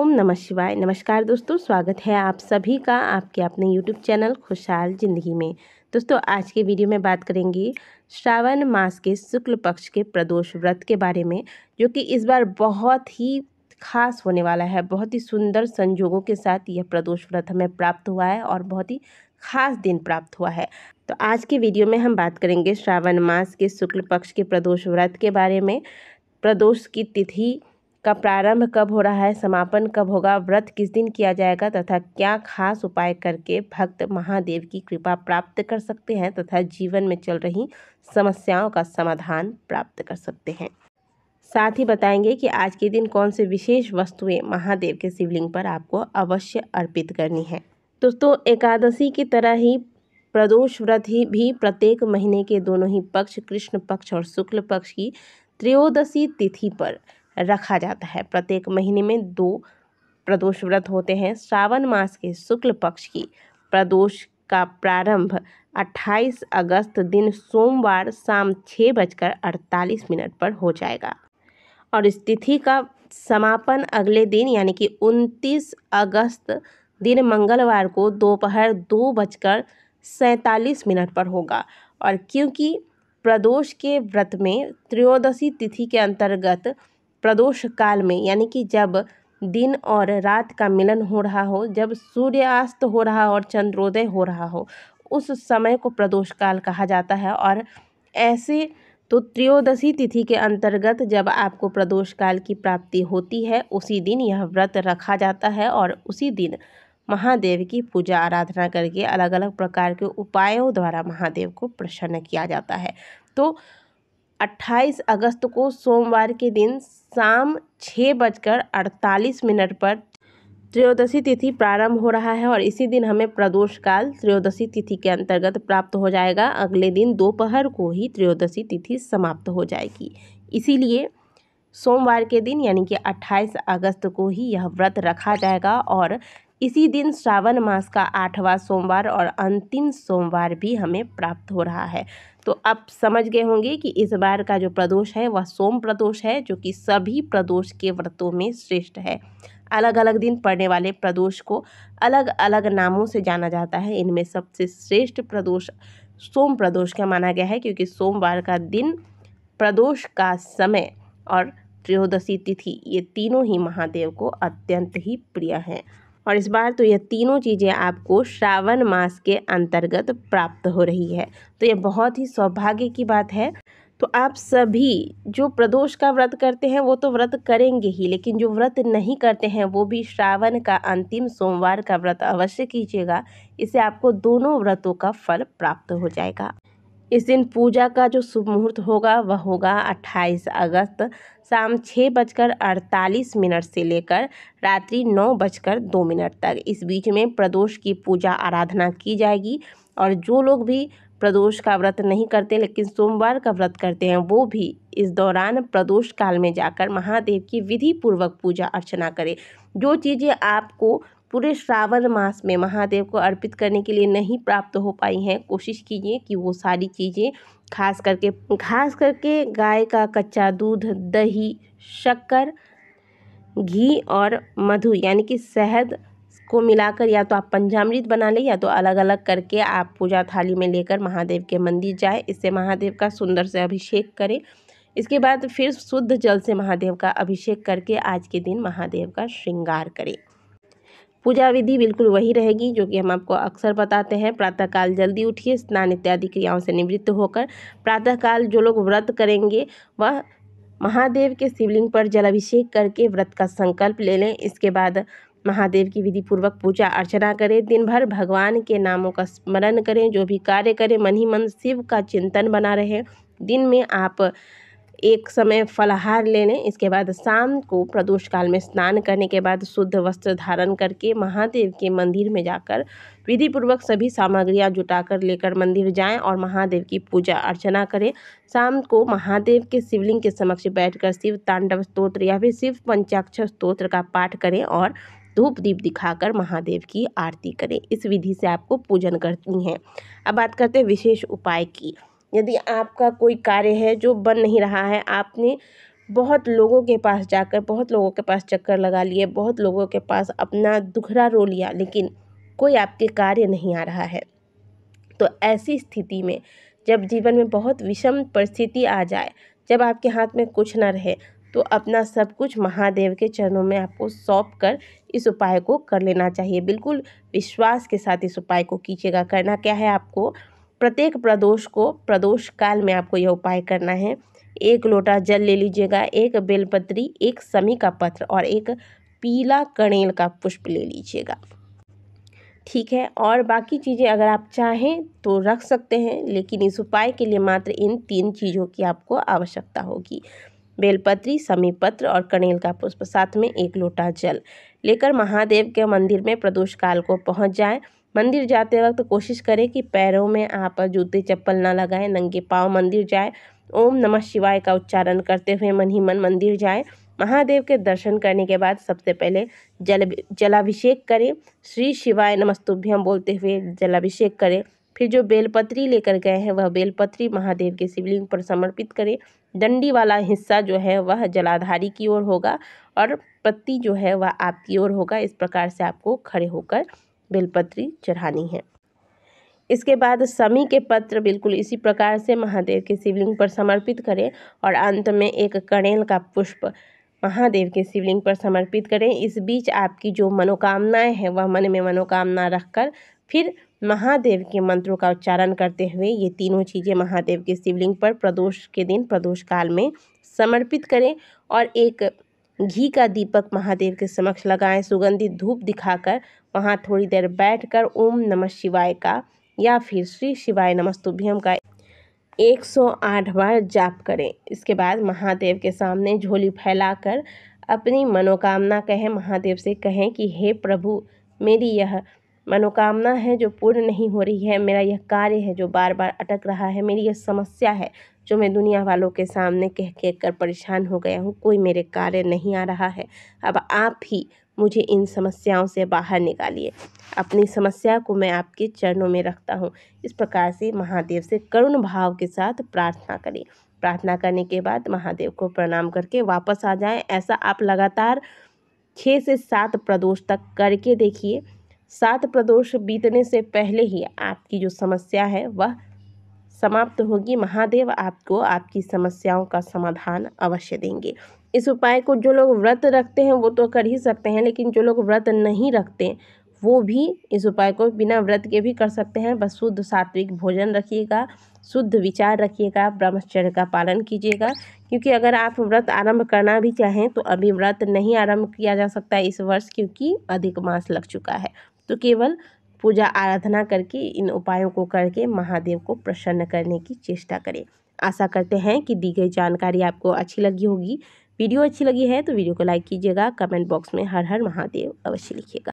ओम नमः शिवाय। नमस्कार दोस्तों, स्वागत है आप सभी का आपके अपने YouTube चैनल खुशहाल ज़िंदगी में। दोस्तों, आज के वीडियो में बात करेंगे श्रावण मास के शुक्ल पक्ष के प्रदोष व्रत के बारे में, जो कि इस बार बहुत ही खास होने वाला है। बहुत ही सुंदर संजोगों के साथ यह प्रदोष व्रत हमें प्राप्त हुआ है और बहुत ही खास दिन प्राप्त हुआ है। तो आज के वीडियो में हम बात करेंगे श्रावण मास के शुक्ल पक्ष के प्रदोष व्रत के बारे में। प्रदोष की तिथि का प्रारंभ कब हो रहा है, समापन कब होगा, व्रत किस दिन किया जाएगा तथा क्या खास उपाय करके भक्त महादेव की कृपा प्राप्त कर सकते हैं तथा जीवन में चल रही समस्याओं का समाधान प्राप्त कर सकते हैं। साथ ही बताएंगे कि आज के दिन कौन से विशेष वस्तुएं महादेव के शिवलिंग पर आपको अवश्य अर्पित करनी है। दोस्तों, एकादशी की तरह ही प्रदोष व्रत ही भी प्रत्येक महीने के दोनों ही पक्ष, कृष्ण पक्ष और शुक्ल पक्ष की त्रयोदशी तिथि पर रखा जाता है। प्रत्येक महीने में 2 प्रदोष व्रत होते हैं। श्रावण मास के शुक्ल पक्ष की प्रदोष का प्रारंभ 28 अगस्त दिन सोमवार शाम 6:48 पर हो जाएगा और इस तिथि का समापन अगले दिन यानी कि 29 अगस्त दिन मंगलवार को दोपहर 2:47 पर होगा। और क्योंकि प्रदोष के व्रत में त्रयोदशी तिथि के अंतर्गत प्रदोष काल में यानी कि जब दिन और रात का मिलन हो रहा हो, जब सूर्यास्त हो रहा हो और चंद्रोदय हो रहा हो, उस समय को प्रदोष काल कहा जाता है। और ऐसे तो त्रयोदशी तिथि के अंतर्गत जब आपको प्रदोष काल की प्राप्ति होती है, उसी दिन यह व्रत रखा जाता है और उसी दिन महादेव की पूजा आराधना करके अलग अलग प्रकार के उपायों द्वारा महादेव को प्रसन्न किया जाता है। तो 28 अगस्त को सोमवार के दिन शाम 6:48 पर त्रयोदशी तिथि प्रारंभ हो रहा है और इसी दिन हमें प्रदोष काल त्रयोदशी तिथि के अंतर्गत प्राप्त हो जाएगा। अगले दिन दोपहर को ही त्रयोदशी तिथि समाप्त हो जाएगी। इसीलिए सोमवार के दिन यानी कि 28 अगस्त को ही यह व्रत रखा जाएगा और इसी दिन श्रावण मास का 8वां सोमवार और अंतिम सोमवार भी हमें प्राप्त हो रहा है। तो आप समझ गए होंगे कि इस बार का जो प्रदोष है वह सोम प्रदोष है, जो कि सभी प्रदोष के व्रतों में श्रेष्ठ है। अलग अलग दिन पड़ने वाले प्रदोष को अलग अलग नामों से जाना जाता है। इनमें सबसे श्रेष्ठ प्रदोष सोम प्रदोष का माना गया है, क्योंकि सोमवार का दिन, प्रदोष का समय और त्रयोदशी तिथि ये तीनों ही महादेव को अत्यंत ही प्रिय हैं। और इस बार तो यह तीनों चीज़ें आपको श्रावण मास के अंतर्गत प्राप्त हो रही है, तो यह बहुत ही सौभाग्य की बात है। तो आप सभी जो प्रदोष का व्रत करते हैं वो तो व्रत करेंगे ही, लेकिन जो व्रत नहीं करते हैं वो भी श्रावण का अंतिम सोमवार का व्रत अवश्य कीजिएगा। इससे आपको दोनों व्रतों का फल प्राप्त हो जाएगा। इस दिन पूजा का जो शुभ मुहूर्त होगा वह होगा 28 अगस्त शाम 6:48 से लेकर रात्रि 9:02 तक। इस बीच में प्रदोष की पूजा आराधना की जाएगी और जो लोग भी प्रदोष का व्रत नहीं करते लेकिन सोमवार का व्रत करते हैं, वो भी इस दौरान प्रदोष काल में जाकर महादेव की विधि पूर्वक पूजा अर्चना करें। जो चीज़ें आपको पूरे श्रावण मास में महादेव को अर्पित करने के लिए नहीं प्राप्त हो पाई हैं, कोशिश कीजिए कि वो सारी चीज़ें खास करके गाय का कच्चा दूध, दही, शक्कर, घी और मधु यानी कि शहद को मिलाकर या तो आप पंचामृत बना लें या तो अलग अलग करके आप पूजा थाली में लेकर महादेव के मंदिर जाएं। इससे महादेव का सुंदर से अभिषेक करें। इसके बाद फिर शुद्ध जल से महादेव का अभिषेक करके आज के दिन महादेव का श्रृंगार करें। पूजा विधि बिल्कुल वही रहेगी जो कि हम आपको अक्सर बताते हैं। प्रातःकाल जल्दी उठिए, स्नान इत्यादि क्रियाओं से निवृत्त होकर प्रातःकाल जो लोग व्रत करेंगे वह महादेव के शिवलिंग पर जलाभिषेक करके व्रत का संकल्प ले लें। इसके बाद महादेव की विधि पूर्वक पूजा अर्चना करें। दिन भर भगवान के नामों का स्मरण करें। जो भी कार्य करें मन ही मन शिव का चिंतन बना रहे। दिन में आप एक समय फलाहार ले लें। इसके बाद शाम को प्रदोष काल में स्नान करने के बाद शुद्ध वस्त्र धारण करके महादेव के मंदिर में जाकर विधि पूर्वक सभी सामग्रियां जुटाकर लेकर मंदिर जाएं और महादेव की पूजा अर्चना करें। शाम को महादेव के शिवलिंग के समक्ष बैठकर शिव तांडव स्तोत्र या फिर शिव पंचाक्षर स्तोत्र का पाठ करें और धूप दीप दिखाकर महादेव की आरती करें। इस विधि से आपको पूजन करनी है। अब बात करते हैं विशेष उपाय की। यदि आपका कोई कार्य है जो बन नहीं रहा है, आपने बहुत लोगों के पास जाकर बहुत लोगों के पास चक्कर लगा लिए, बहुत लोगों के पास अपना दुखड़ा रो लिया, लेकिन कोई आपके कार्य नहीं आ रहा है। तो ऐसी स्थिति में जब जीवन में बहुत विषम परिस्थिति आ जाए, जब आपके हाथ में कुछ न रहे, तो अपना सब कुछ महादेव के चरणों में आपको सौंप कर इस उपाय को कर लेना चाहिए। बिल्कुल विश्वास के साथ इस उपाय को कीजिएगा। करना क्या है, आपको प्रत्येक प्रदोष को प्रदोष काल में आपको यह उपाय करना है। 1 लोटा जल ले लीजिएगा, 1 बेलपत्री, 1 समी का पत्र और 1 पीला कणेल का पुष्प ले लीजिएगा, ठीक है। और बाकी चीज़ें अगर आप चाहें तो रख सकते हैं, लेकिन इस उपाय के लिए मात्र इन 3 चीज़ों की आपको आवश्यकता होगी। बेलपत्री, समी पत्र और कणेल का पुष्प, साथ में 1 लोटा जल लेकर महादेव के मंदिर में प्रदोष काल को पहुंच जाएं। मंदिर जाते वक्त कोशिश करें कि पैरों में आप जूते चप्पल ना लगाएं, नंगे पांव मंदिर जाएं। ओम नमः शिवाय का उच्चारण करते हुए मन ही मन मंदिर जाएं। महादेव के दर्शन करने के बाद सबसे पहले जलाभिषेक करें। श्री शिवाय नमस्तुभ्यम बोलते हुए जलाभिषेक करें। फिर जो बेलपत्री लेकर गए हैं वह बेलपत्री महादेव के शिवलिंग पर समर्पित करें। डंडी वाला हिस्सा जो है वह जलाधारी की ओर होगा और पत्ती जो है वह आपकी ओर होगा। इस प्रकार से आपको खड़े होकर बेलपत्री चढ़ानी है। इसके बाद समी के पत्र बिल्कुल इसी प्रकार से महादेव के शिवलिंग पर समर्पित करें और अंत में 1 कणेल का पुष्प महादेव के शिवलिंग पर समर्पित करें। इस बीच आपकी जो मनोकामनाएं हैं वह मन में मनोकामना रखकर फिर महादेव के मंत्रों का उच्चारण करते हुए ये तीनों चीज़ें महादेव के शिवलिंग पर प्रदोष के दिन प्रदोष काल में समर्पित करें और 1 घी का दीपक महादेव के समक्ष लगाएं। सुगंधित धूप दिखाकर वहाँ थोड़ी देर बैठकर ओम नमः शिवाय का या फिर श्री शिवाय नमस्तुभ्यम का 108 बार जाप करें। इसके बाद महादेव के सामने झोली फैलाकर अपनी मनोकामना कहें। महादेव से कहें कि हे प्रभु, मेरी यह मनोकामना है जो पूर्ण नहीं हो रही है, मेरा यह कार्य है जो बार बार अटक रहा है, मेरी यह समस्या है जो मैं दुनिया वालों के सामने कह कर परेशान हो गया हूँ, कोई मेरे कार्य नहीं आ रहा है। अब आप ही मुझे इन समस्याओं से बाहर निकालिए। अपनी समस्या को मैं आपके चरणों में रखता हूँ। इस प्रकार से महादेव से करुण भाव के साथ प्रार्थना करें। प्रार्थना करने के बाद महादेव को प्रणाम करके वापस आ जाएं। ऐसा आप लगातार 6 से 7 प्रदोष तक करके देखिए। 7 प्रदोष बीतने से पहले ही आपकी जो समस्या है वह समाप्त होगी। महादेव आपको आपकी समस्याओं का समाधान अवश्य देंगे। इस उपाय को जो लोग व्रत रखते हैं वो तो कर ही सकते हैं, लेकिन जो लोग व्रत नहीं रखते वो भी इस उपाय को बिना व्रत के भी कर सकते हैं। बस शुद्ध सात्विक भोजन रखिएगा, शुद्ध विचार रखिएगा, ब्रह्मचर्य का पालन कीजिएगा। क्योंकि अगर आप व्रत आरंभ करना भी चाहें तो अभी व्रत नहीं आरंभ किया जा सकता इस वर्ष, क्योंकि अधिक मास लग चुका है। तो केवल पूजा आराधना करके इन उपायों को करके महादेव को प्रसन्न करने की चेष्टा करें। आशा करते हैं कि दी गई जानकारी आपको अच्छी लगी होगी। वीडियो अच्छी लगी है तो वीडियो को लाइक कीजिएगा। कमेंट बॉक्स में हर हर महादेव अवश्य लिखिएगा।